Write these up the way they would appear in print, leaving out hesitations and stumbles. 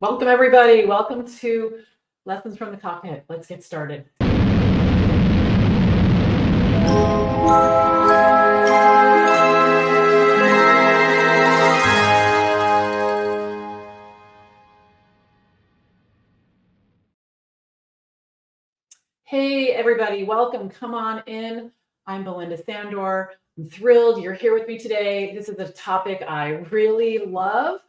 Welcome, everybody. Welcome to Lessons from the Cockpit. Let's get started. Hey, everybody. Welcome. Come on in. I'm Belinda Sandor. I'm thrilled you're here with me today. This is a topic I really love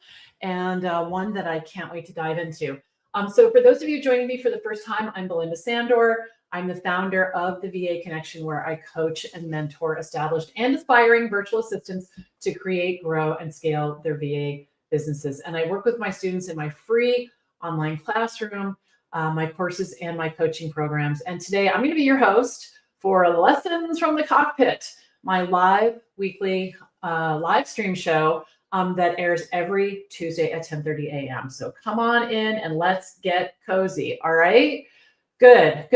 and one that I can't wait to dive into. So for those of you joining me for the first time, I'm Belinda Sandor. I'm the founder of the VA Connection, where I coach and mentor established and aspiring virtual assistants to create, grow, and scale their VA businesses. And I work with my students in my free online classroom, my courses, and my coaching programs. And today I'm going to be your host for Lessons from the Cockpit, my live weekly live stream show that airs every Tuesday at 10:30 a.m. So come on in and let's get cozy. All right. Good.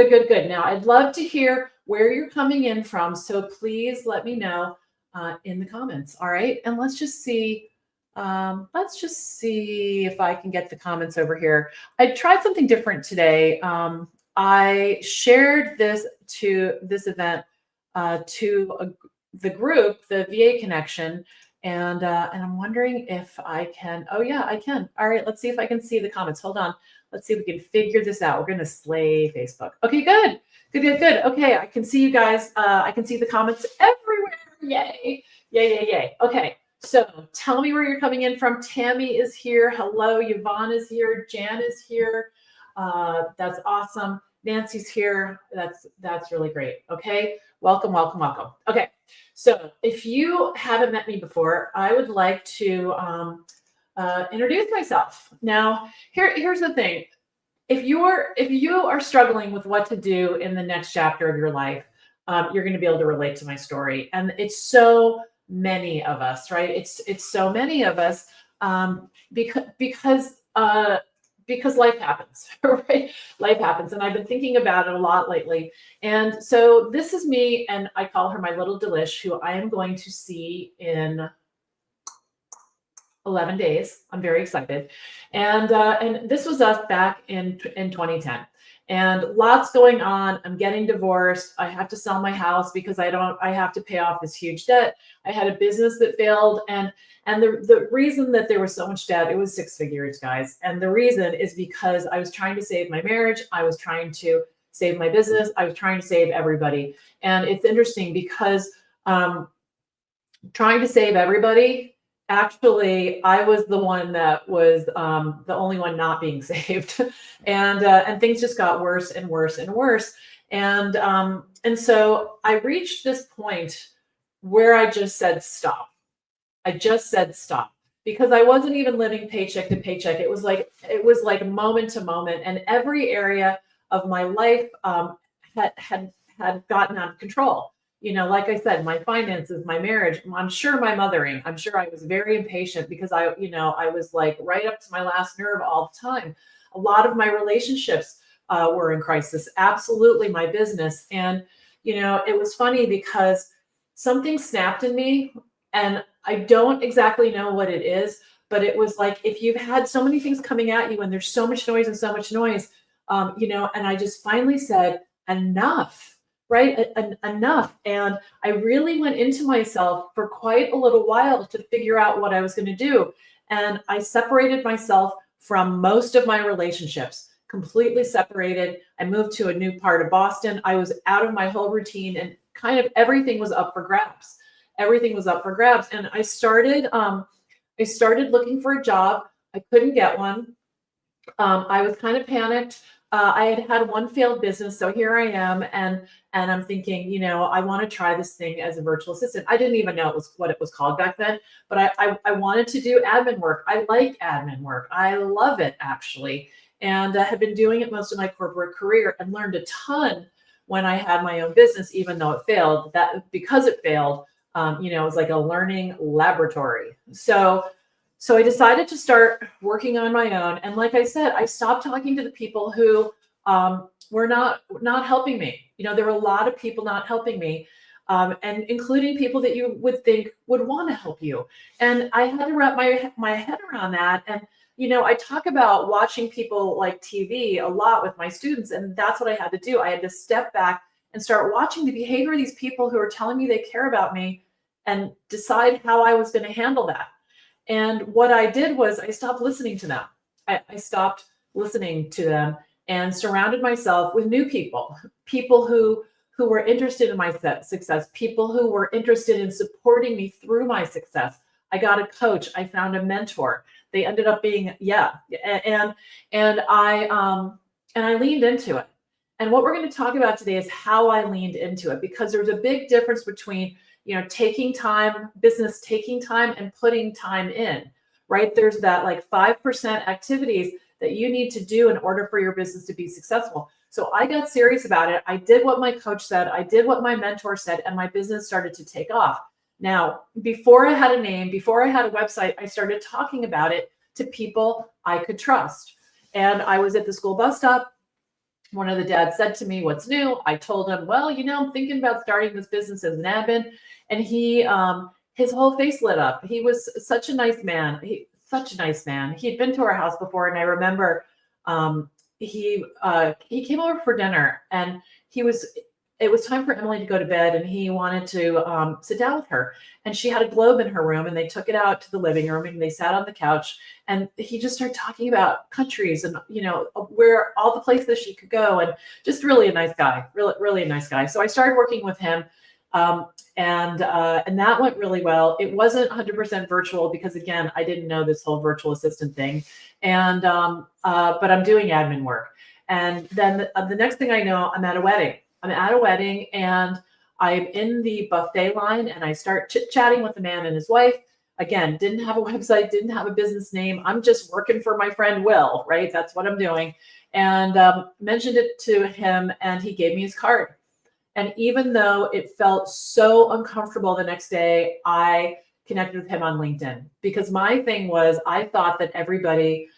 Now, I'd love to hear where you're coming in from. So please let me know in the comments. All right. And let's just see if I can get the comments over here. I tried something different today. I shared this event to the group, the VA Connection, and I'm wondering if I can. Oh yeah, I can. All right, let's see if I can see the comments. Hold on. Let's see if we can figure this out. We're gonna slay Facebook. Okay, good. Okay, I can see you guys. I can see the comments everywhere. Yay. Okay. So tell me where you're coming in from. Tammy is here. Hello. Yvonne is here. Jan is here. That's awesome. Nancy's here. That's really great. Okay. Welcome. Okay. So if you haven't met me before, I would like to introduce myself. Now, here's the thing. If you are struggling with what to do in the next chapter of your life, you're going to be able to relate to my story. And it's so many of us, right? It's so many of us because life happens, right? Life happens, and I've been thinking about it a lot lately. And so this is me, and I call her my little delish, who I am going to see in 11 days. I'm very excited. And this was us back in 2010. And lots going on. I'm getting divorced. I have to sell my house because I have to pay off this huge debt. I had a business that failed. And the reason that there was so much debt, it was 6 figures, guys. And the reason is because I was trying to save my marriage. I was trying to save my business. I was trying to save everybody. And it's interesting because trying to save everybody, actually, I was the one that was the only one not being saved, and things just got worse and worse and worse. And so I reached this point where I just said stop. I just said stop because I wasn't even living paycheck to paycheck. It was like moment to moment, and every area of my life had gotten out of control. Like I said, my finances, my marriage, I'm sure my mothering, I'm sure I was very impatient because I was like right up to my last nerve all the time. A lot of my relationships were in crisis. Absolutely my business. And, it was funny because something snapped in me, and I don't exactly know what it is, but it was like, if you've had so many things coming at you and there's so much noise, and I just finally said, enough. Right? Enough. And I really went into myself for quite a little while to figure out what I was going to do. And I separated myself from most of my relationships, completely separated. I moved to a new part of Boston. I was out of my whole routine, and kind of everything was up for grabs. And I started looking for a job. I couldn't get one. I was kind of panicked. I had one failed business, so here I am, and I'm thinking, I want to try this thing as a virtual assistant. I didn't even know what it was called back then, but I wanted to do admin work. I like admin work. I love it, actually, and I had been doing it most of my corporate career and learned a ton when I had my own business, even though it failed. That because it failed, it was like a learning laboratory. So I decided to start working on my own. And like I said, I stopped talking to the people who were not helping me. There were a lot of people not helping me, and including people that you would think would want to help you. And I had to wrap my head around that. And, I talk about watching people like TV a lot with my students, and that's what I had to do. I had to step back and start watching the behavior of these people who are telling me they care about me and decide how I was going to handle that. And what I did was I stopped listening to them. I stopped listening to them and surrounded myself with new people, people who were interested in my success, people who were interested in supporting me through my success. I got a coach. I found a mentor. They ended up being, yeah, and I leaned into it. And what we're going to talk about today is how I leaned into it, because there's a big difference between taking time, business taking time and putting time in, right? There's that like 5% activities that you need to do in order for your business to be successful. So I got serious about it. I did what my coach said. I did what my mentor said, and my business started to take off. Now, before I had a name, before I had a website, I started talking about it to people I could trust. And I was at the school bus stop. One of the dads said to me, "What's new?" I told him, "Well, I'm thinking about starting this business as an admin." And his whole face lit up. He was such a nice man. Such a nice man. He'd been to our house before, and I remember he came over for dinner, and it was time for Emily to go to bed, and he wanted to sit down with her. And she had a globe in her room, and they took it out to the living room, and they sat on the couch, and he just started talking about countries and where all the places she could go, and just really a nice guy, really a nice guy. So I started working with him. And that went really well. It wasn't 100% virtual because, again, I didn't know this whole virtual assistant thing. And but I'm doing admin work. And then the next thing I know, I'm at a wedding. And I'm in the buffet line, and I start chit-chatting with the man and his wife. Again, didn't have a website, didn't have a business name. I'm just working for my friend Will, right? That's what I'm doing. And mentioned it to him, and he gave me his card. And even though it felt so uncomfortable the next day, I connected with him on LinkedIn, because my thing was, I thought that everybody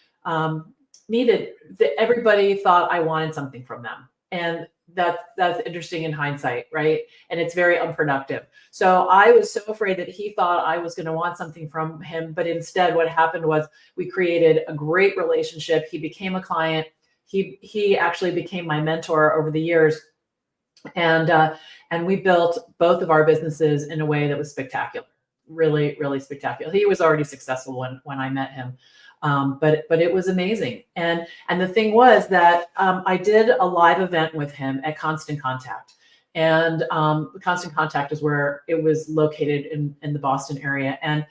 everybody thought I wanted something from them. And that's interesting in hindsight, right? And it's very unproductive. So I was so afraid that he thought I was going to want something from him. But instead, what happened was we created a great relationship. He became a client. He actually became my mentor over the years. And we built both of our businesses in a way that was spectacular, really, really spectacular. He was already successful when I met him, but it was amazing. And the thing was that I did a live event with him at Constant Contact, and Constant Contact is where it was located in the Boston area. And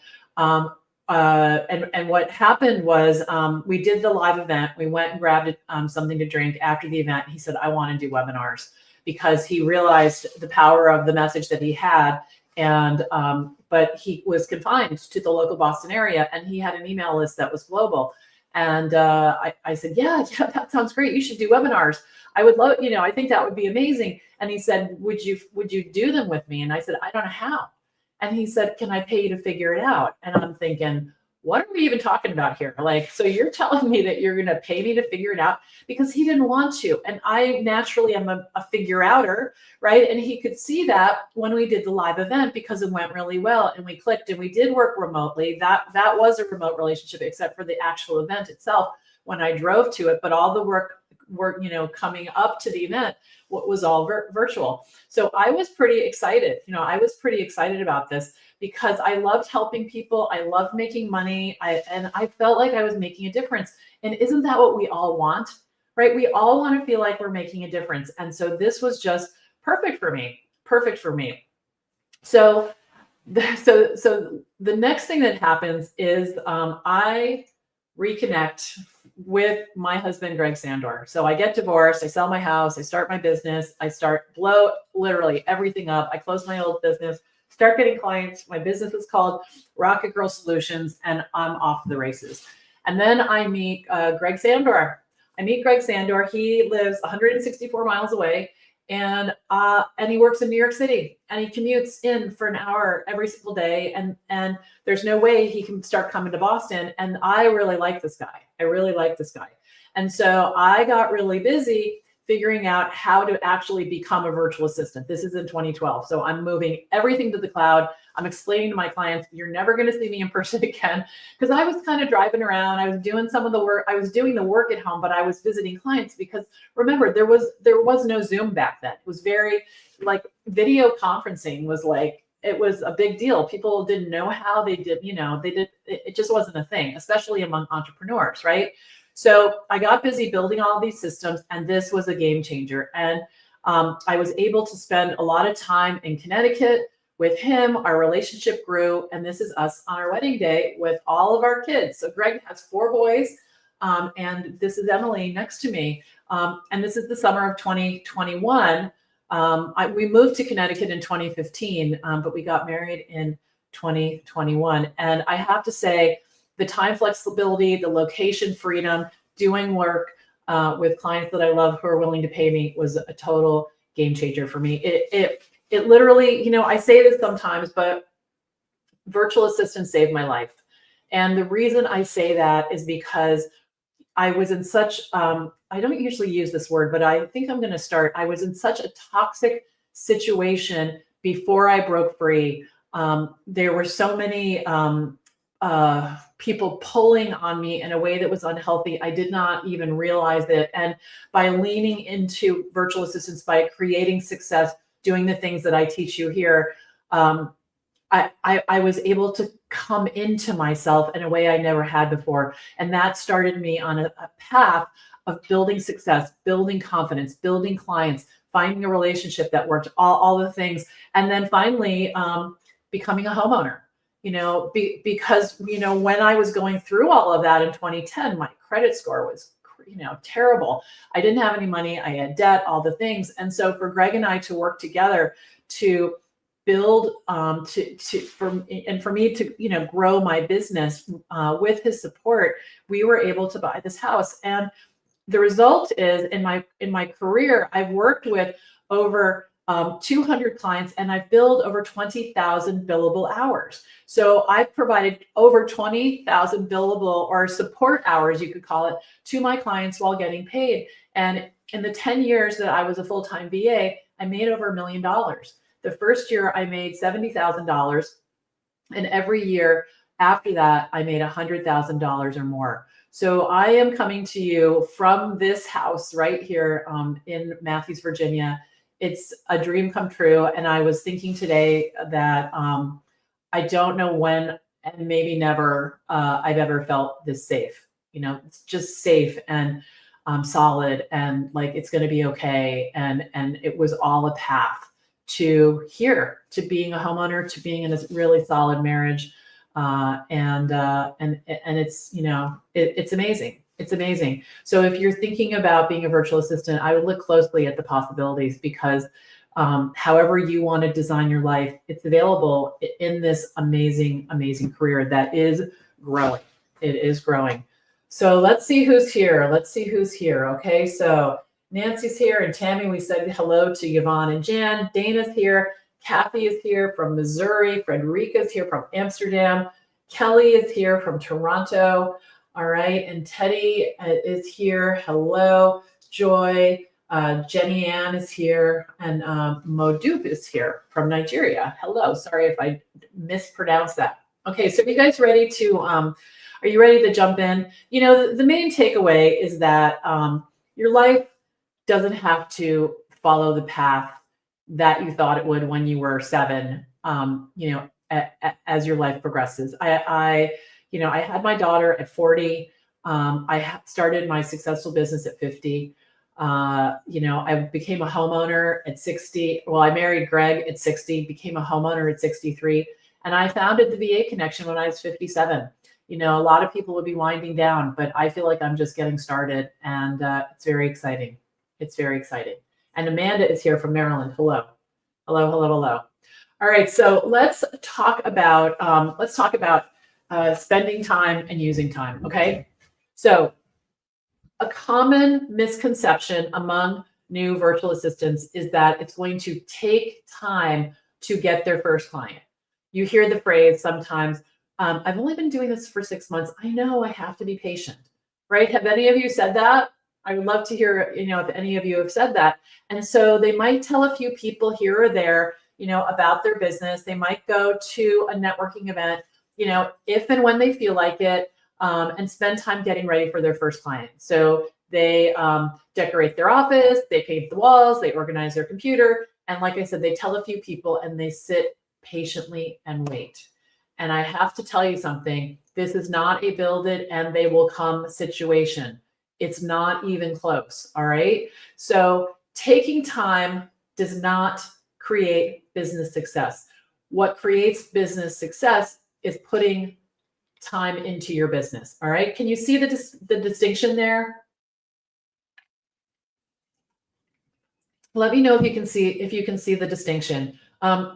what happened was we did the live event. We went and grabbed something to drink after the event. He said, "I want to do webinars," because he realized the power of the message that he had. And but he was confined to the local Boston area, and he had an email list that was global. And I said, yeah, that sounds great. You should do webinars. I would love, I think that would be amazing. And he said, would you do them with me? And I said, I don't know how. And he said, can I pay you to figure it out? And I'm thinking, what are we even talking about here? Like, so you're telling me that you're going to pay me to figure it out? Because he didn't want to. And I naturally am a figure outer, right? And he could see that when we did the live event, because it went really well and we clicked, and we did work remotely. That was a remote relationship, except for the actual event itself when I drove to it. But all the work coming up to the event was all virtual. So I was pretty excited. I was pretty excited about this, because I loved helping people. I loved making money. And I felt like I was making a difference. And isn't that what we all want, right? We all want to feel like we're making a difference. And so this was just perfect for me. So the next thing that happens is I reconnect with my husband, Greg Sandor. So I get divorced. I sell my house. I start my business. I blow literally everything up. I close my old business, start getting clients. My business is called Rocket Girl Solutions, and I'm off to the races. And then I meet Greg Sandor. He lives 164 miles away, and he works in New York City, and he commutes in for an hour every single day. And there's no way he can start coming to Boston. And I really like this guy. And so I got really busy figuring out how to actually become a virtual assistant. This is in 2012. So I'm moving everything to the cloud. I'm explaining to my clients, you're never going to see me in person again. Because I was kind of driving around. I was doing some of the work. I was doing the work at home, but I was visiting clients because remember, there was no Zoom back then. It was very like video conferencing was like, it was a big deal. People didn't know how they did, it just wasn't a thing, especially among entrepreneurs, right? So I got busy building all these systems, and this was a game changer. And I was able to spend a lot of time in Connecticut with him. Our relationship grew, and this is us on our wedding day with all of our kids. So Greg has 4 boys, and this is Emily next to me. And this is the summer of 2021. We moved to Connecticut in 2015, but we got married in 2021. And I have to say, the time flexibility, the location freedom, doing work with clients that I love who are willing to pay me was a total game changer for me. It literally, I say this sometimes, but virtual assistants saved my life. And the reason I say that is because I was in such, I don't usually use this word, but I think I'm going to start. I was in such a toxic situation before I broke free. There were so many people pulling on me in a way that was unhealthy. I did not even realize it. And by leaning into virtual assistants, by creating success, doing the things that I teach you here, I was able to come into myself in a way I never had before. And that started me on a path of building success, building confidence, building clients, finding a relationship that worked, all the things. And then finally, becoming a homeowner, because, when I was going through all of that in 2010, my credit score was, terrible. I didn't have any money. I had debt, all the things. And so for Greg and I to work together to build for me to grow my business with his support, we were able to buy this house. And the result is in my career, I've worked with over 200 clients, and I've billed over 20,000 billable hours. So I've provided over 20,000 billable or support hours, you could call it, to my clients while getting paid. And in the 10 years that I was a full-time VA, I made over $1 million. The first year I made $70,000, and every year after that, I made $100,000 or more. So I am coming to you from this house right here in Matthews, Virginia. It's a dream come true. And I was thinking today that I don't know when, and maybe never, I've ever felt this safe. It's just safe and solid, and like it's going to be okay. And it was all a path to here, to being a homeowner, to being in a really solid marriage. And it's, it's amazing. It's amazing. So if you're thinking about being a virtual assistant, I would look closely at the possibilities, because however you want to design your life, it's available in this amazing, amazing career that is growing. It is growing. So let's see who's here. Okay. So Nancy's here, and Tammy, we said hello to Yvonne and Jan. Dana's here. Kathy is here from Missouri. Frederica's here from Amsterdam. Kelly is here from Toronto. All right. And Teddy is here. Hello. Joy. Jenny Ann is here. And Modupe is here from Nigeria. Hello. Sorry if I mispronounced that. Okay. So are you guys ready to, are you ready to jump in? The main takeaway is that your life doesn't have to follow the path that you thought it would when you were 7, as your life progresses. I had my daughter at 40. I started my successful business at 50. I became a homeowner at 60. Well, I married Greg at 60, became a homeowner at 63. And I founded the VA Connection when I was 57. A lot of people would be winding down, but I feel like I'm just getting started, and it's very exciting. It's very exciting. And Amanda is here from Maryland. Hello. All right. So let's talk about spending time and using time. Okay. So a common misconception among new virtual assistants is that it's going to take time to get their first client. You hear the phrase sometimes, I've only been doing this for 6 months. I know I have to be patient, right? Have any of you said that? I would love to hear, if any of you have said that. And so they might tell a few people here or there, about their business. They might go to a networking event, if and when they feel like it, and spend time getting ready for their first client. So they decorate their office, they paint the walls, they organize their computer. And like I said, they tell a few people and they sit patiently and wait. And I have to tell you something, this is not a build it and they will come situation. It's not even close. All right. So taking time does not create business success. What creates business success is putting time into your business. All right. Can you see the distinction there? Let me know if you can see the distinction.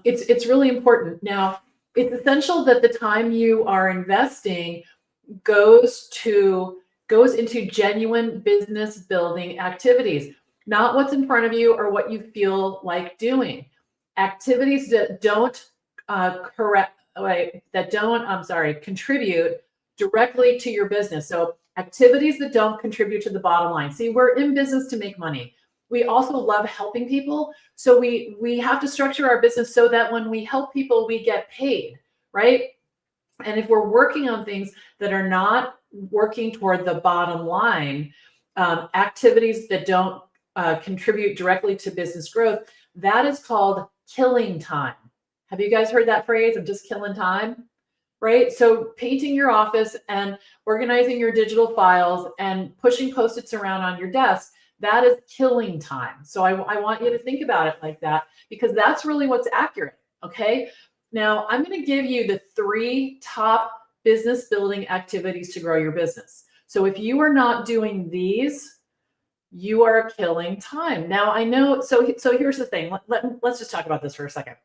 It's really important. Now, it's essential that the time you are investing goes into genuine business building activities, not what's in front of you or what you feel like doing. Activities that don't contribute directly to your business. So activities that don't contribute to the bottom line. See, we're in business to make money. We also love helping people. So we have to structure our business so that when we help people, we get paid, right? And if we're working on things that are not working toward the bottom line, activities that don't contribute directly to business growth, that is called killing time. Have you guys heard that phrase? I'm just killing time, right? So painting your office and organizing your digital files and pushing Post-its around on your desk, that is killing time. So I want you to think about it like that, because that's really what's accurate, okay? Now, I'm going to give you the 3 top business building activities to grow your business. So if you are not doing these, you are killing time. Now, I know, so here's the thing. Let's just talk about this for a second.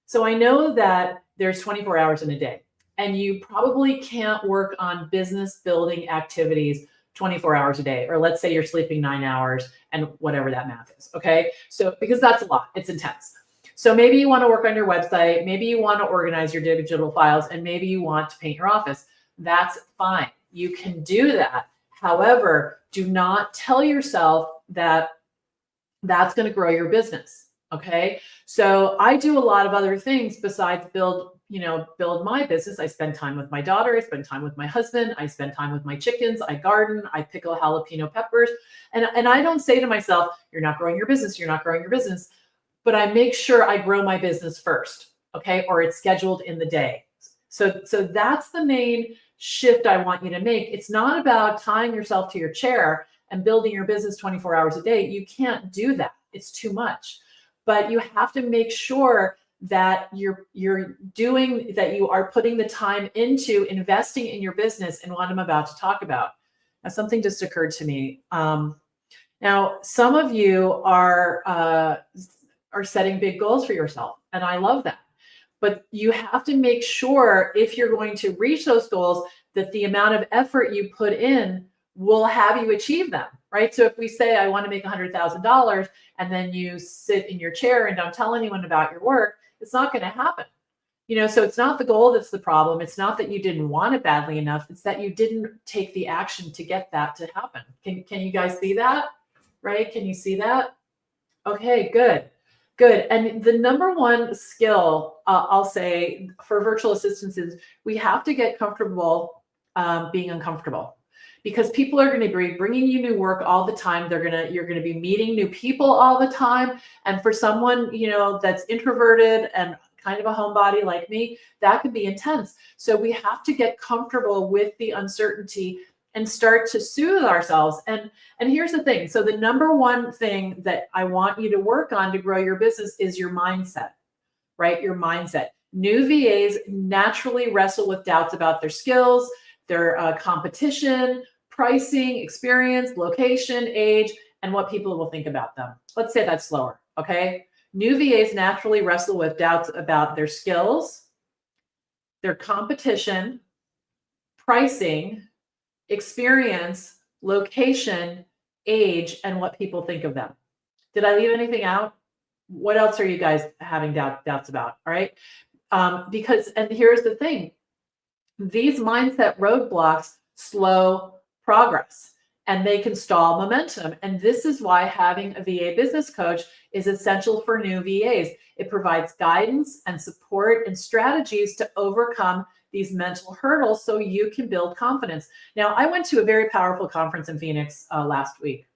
So I know that there's 24 hours in a day, and you probably can't work on business building activities 24 hours a day, or let's say you're sleeping 9 hours and whatever that math is, okay? So because that's a lot, it's intense. So maybe you want to work on your website, maybe you want to organize your digital files, and maybe you want to paint your office. That's fine. You can do that. However, do not tell yourself that that's going to grow your business, okay? So I do a lot of other things besides build my business. I spend time with my daughter. I spend time with my husband. I spend time with my chickens. I garden. I pickle jalapeno peppers. And I don't say to myself, you're not growing your business. You're not growing your business. But I make sure I grow my business first, okay? Or it's scheduled in the day. So that's the main shift I want you to make. It's not about tying yourself to your chair and building your business 24 hours a day. You can't do that. It's too much. But you have to make sure that you are putting the time into investing in your business and what I'm about to talk about. Now, something just occurred to me. Now, some of you are setting big goals for yourself, and I love that. But you have to make sure, if you're going to reach those goals, that the amount of effort you put in will have you achieve them, right? So if we say, I want to make $100,000, and then you sit in your chair and don't tell anyone about your work, it's not going to happen. So it's not the goal that's the problem. It's not that you didn't want it badly enough. It's that you didn't take the action to get that to happen. Can you guys see that? Right? Can you see that? Okay, good. Good. And the number one skill, I'll say, for virtual assistants is we have to get comfortable being uncomfortable, because people are going to be bringing you new work all the time. You're going to be meeting new people all the time. And for someone, that's introverted and kind of a homebody like me, that can be intense. So we have to get comfortable with the uncertainty and start to soothe ourselves. And here's the thing. So the number one thing that I want you to work on to grow your business is your mindset, right? Your mindset. New VAs naturally wrestle with doubts about their skills, their competition, pricing, experience, location, age, and what people will think about them. Let's say that slower, okay? New VAs naturally wrestle with doubts about their skills, their competition, pricing, experience, location, age, and what people think of them. Did I leave anything out? What else are you guys having doubts about? All right. And here's the thing, these mindset roadblocks slow progress. and they can stall momentum. And this is why having a VA business coach is essential for new VAs. It provides guidance and support and strategies to overcome these mental hurdles so you can build confidence. Now, I went to a very powerful conference in Phoenix last week.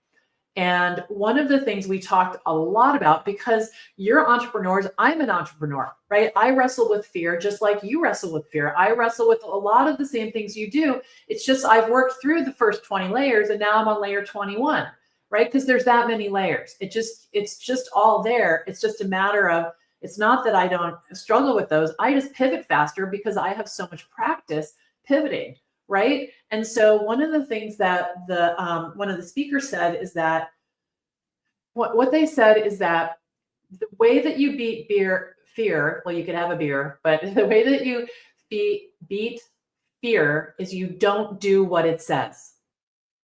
And one of the things we talked a lot about, because you're entrepreneurs, I'm an entrepreneur, right? I wrestle with fear just like you wrestle with fear. I wrestle with a lot of the same things you do. It's just I've worked through the first 20 layers and now I'm on layer 21, right? Because there's that many layers. It's just all there. It's just a matter of, it's not that I don't struggle with those. I just pivot faster because I have so much practice pivoting. Right. And so one of the things that one of the speakers said is that what they said is that the way that you beat fear, well, you could have a beer, but the way that you beat fear is you don't do what it says.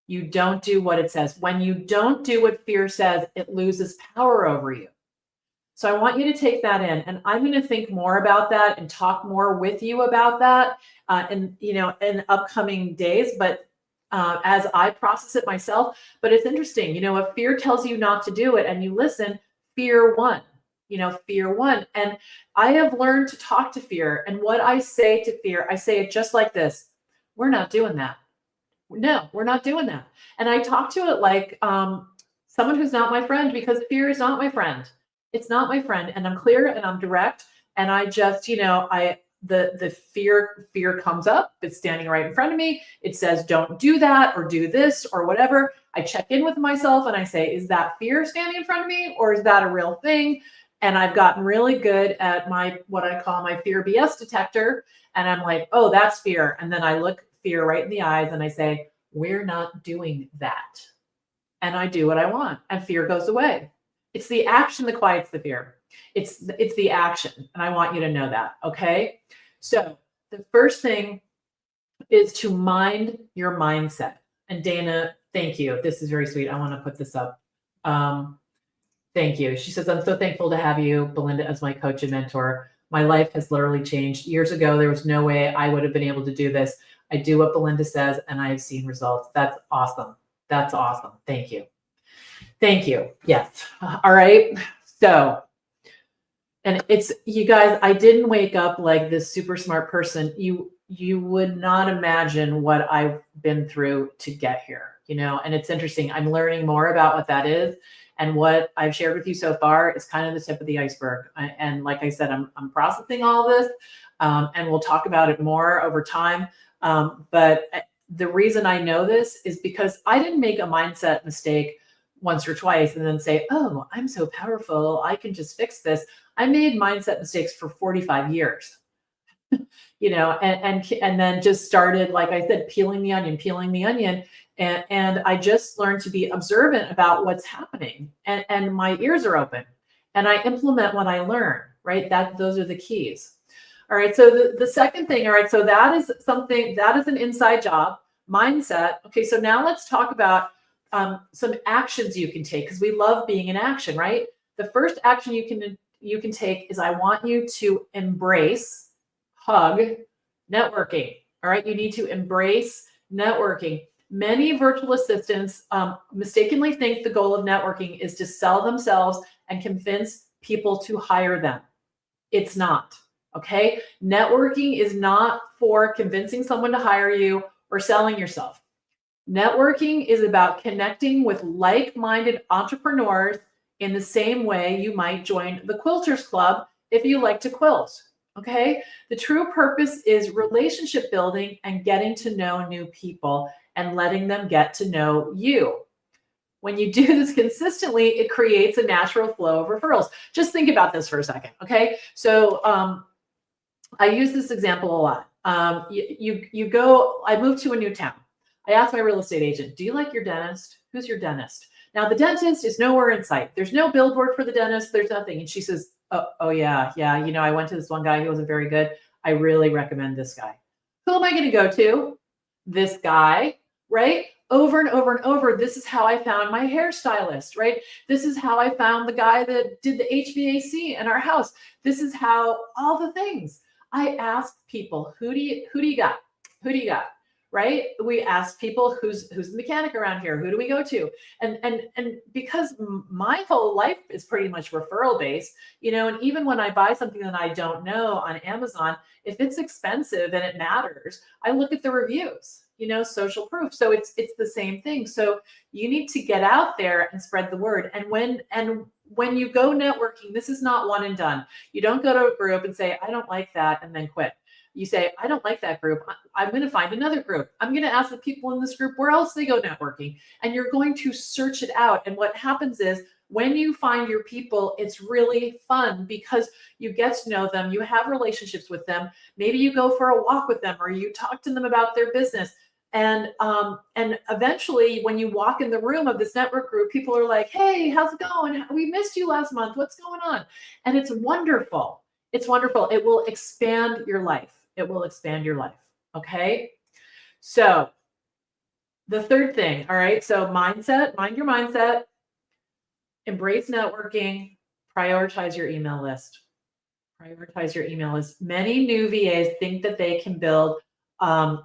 You don't do what it says. When you don't do what fear says, it loses power over you. So I want you to take that in, and I'm going to think more about that and talk more with you about that in upcoming days. But as I process it myself, but it's interesting, if fear tells you not to do it and you listen, fear won. Fear won. And I have learned to talk to fear. And what I say to fear, I say it just like this: we're not doing that. No, we're not doing that. And I talk to it like someone who's not my friend, because fear is not my friend. It's not my friend. And I'm clear and I'm direct. And I just, the fear comes up. It's standing right in front of me. It says, don't do that or do this or whatever. I check in with myself and I say, is that fear standing in front of me, or is that a real thing? And I've gotten really good at what I call my fear BS detector. And I'm like, oh, that's fear. And then I look fear right in the eyes and I say, we're not doing that. And I do what I want, and fear goes away. It's the action that quiets the fear. It's the action. And I want you to know that. Okay. So the first thing is to mind your mindset. And Dana, thank you. This is very sweet. I want to put this up. Thank you. She says, I'm so thankful to have you, Belinda, as my coach and mentor. My life has literally changed. Years ago, there was no way I would have been able to do this. I do what Belinda says, and I have seen results. That's awesome. That's awesome. Thank you. Thank you. Yes. All right. So, and it's, you guys, I didn't wake up like this super smart person. You would not imagine what I've been through to get here, and it's interesting. I'm learning more about what that is. And what I've shared with you so far is kind of the tip of the iceberg. And like I said, I'm processing all this, and we'll talk about it more over time. But the reason I know this is because I didn't make a mindset mistake once or twice and then say, oh, I'm so powerful, I can just fix this. I made mindset mistakes for 45 years, and then just started, like I said, peeling the onion. And I just learned to be observant about what's happening, and my ears are open and I implement what I learn, right? Those are the keys. All right. So the second thing, all right, so that is an inside job, mindset. Okay. So now let's talk about some actions you can take, because we love being in action, right? The first action you can take is, I want you to embrace, hug networking. All right. You need to embrace networking. Many virtual assistants mistakenly think the goal of networking is to sell themselves and convince people to hire them. It's not. Okay. Networking is not for convincing someone to hire you or selling yourself. Networking is about connecting with like-minded entrepreneurs in the same way you might join the Quilters Club if you like to quilt. Okay. The true purpose is relationship building and getting to know new people and letting them get to know you. When you do this consistently, it creates a natural flow of referrals. Just think about this for a second. Okay. So I use this example a lot. I moved to a new town. I asked my real estate agent, do you like your dentist? Who's your dentist? Now the dentist is nowhere in sight. There's no billboard for the dentist. There's nothing. And she says, oh yeah. I went to this one guy. He wasn't very good. I really recommend this guy. Who am I going to go to? This guy, right? Over and over and over. This is how I found my hairstylist, right? This is how I found the guy that did the HVAC in our house. This is how all the things. I ask people, who do you got? Who do you got? right? We ask people who's the mechanic around here, who do we go to? And because my whole life is pretty much referral based, and even when I buy something that I don't know on Amazon, if it's expensive and it matters, I look at the reviews, social proof. So it's the same thing. So you need to get out there and spread the word. And when you go networking, this is not one and done. You don't go to a group and say, I don't like that, and then quit. You say, I don't like that group. I'm going to find another group. I'm going to ask the people in this group where else they go networking. And you're going to search it out. And what happens is when you find your people, it's really fun because you get to know them. You have relationships with them. Maybe you go for a walk with them or you talk to them about their business. And eventually when you walk in the room of this network group, people are like, hey, how's it going? We missed you last month. What's going on? And it's wonderful. It's wonderful. It will expand your life. It will expand your life. Okay. So the third thing, all right. So mindset, mind your mindset, embrace networking, prioritize your email list. Prioritize your email list. Many new VAs think that they can build a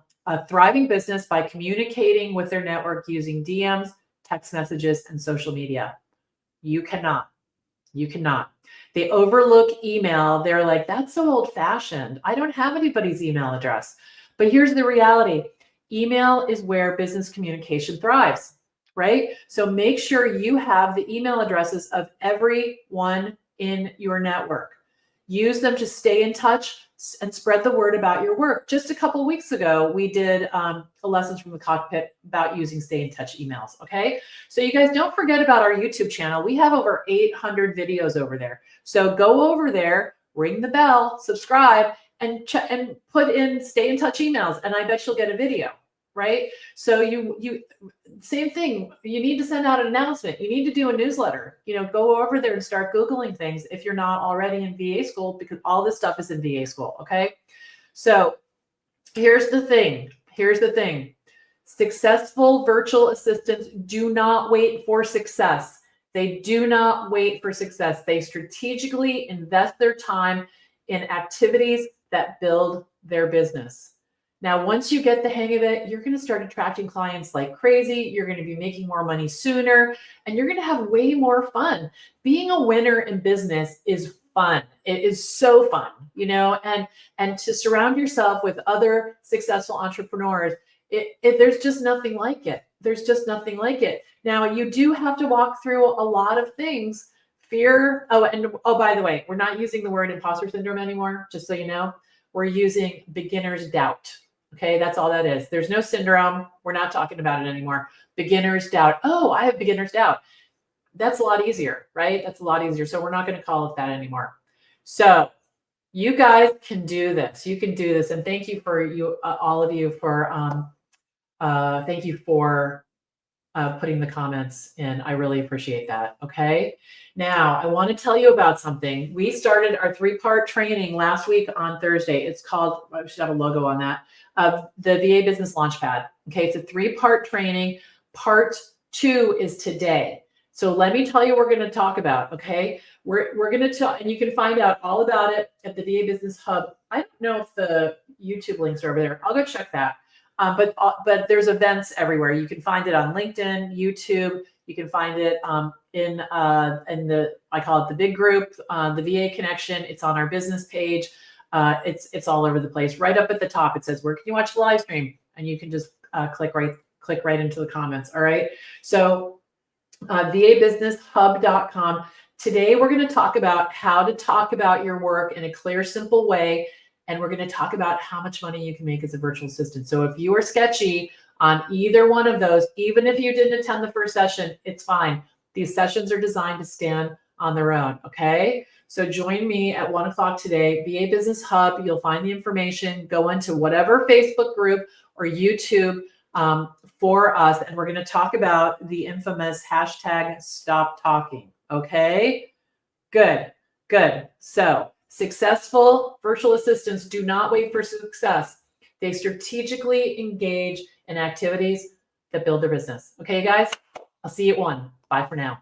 thriving business by communicating with their network using DMs, text messages, and social media. You cannot. You cannot. They overlook email. They're like, that's so old fashioned. I don't have anybody's email address. But here's the reality. Email is where business communication thrives, right? So make sure you have the email addresses of everyone in your network. Use them to stay in touch and spread the word about your work. Just a couple of weeks ago, we did a lessons from the Cockpit about using stay in touch emails. Okay. So you guys don't forget about our YouTube channel. We have over 800 videos over there. So go over there, ring the bell, subscribe, and put in stay in touch emails. And I bet you'll get a video, right? So you same thing. You need to send out an announcement. You need to do a newsletter. Go over there and start Googling things if you're not already in VA school, because all this stuff is in VA school. Okay. So here's the thing. Successful virtual assistants do not wait for success. They do not wait for success. They strategically invest their time in activities that build their business. Now, once you get the hang of it, you're going to start attracting clients like crazy. You're going to be making more money sooner, and you're going to have way more fun. Being a winner in business is fun. It is so fun, and to surround yourself with other successful entrepreneurs, there's just nothing like it. There's just nothing like it. Now, you do have to walk through a lot of things. Fear. Oh, by the way, we're not using the word imposter syndrome anymore, just so you know. We're using beginner's doubt. Okay, that's all that is. There's no syndrome. We're not talking about it anymore. Beginner's doubt. Oh, I have beginner's doubt. That's a lot easier, right? That's a lot easier. So we're not going to call it that anymore. So you guys can do this. You can do this. And thank you for all of you for thank you for putting the comments in. I really appreciate that. Okay. Now I want to tell you about something. We started our 3-part training last week on Thursday. It's called, I should have a logo on that, the VA Business Launchpad. Okay. It's a 3-part training. Part 2 is today. So let me tell you what we're going to talk about. Okay. We're going to talk, and you can find out all about it at the VA Business Hub. I don't know if the YouTube links are over there. I'll go check that. But there's events everywhere. You can find it on LinkedIn, YouTube. You can find it in the, I call it the big group, the VA Connection. It's on our business page. It's all over the place. Right up at the top, it says, where can you watch the live stream? And you can just click right into the comments. All right. So vabusinesshub.com. Today, we're going to talk about how to talk about your work in a clear, simple way. And we're going to talk about how much money you can make as a virtual assistant. So if you are sketchy on either one of those, even if you didn't attend the first session, it's fine. These sessions are designed to stand on their own. Okay. So join me at 1 o'clock today, VA Business Hub. You'll find the information. Go into whatever Facebook group or YouTube for us. And we're going to talk about the infamous hashtag stop talking. Okay. Good. So successful virtual assistants do not wait for success. They strategically engage in activities that build their business. Okay, guys, I'll see you at 1. Bye for now.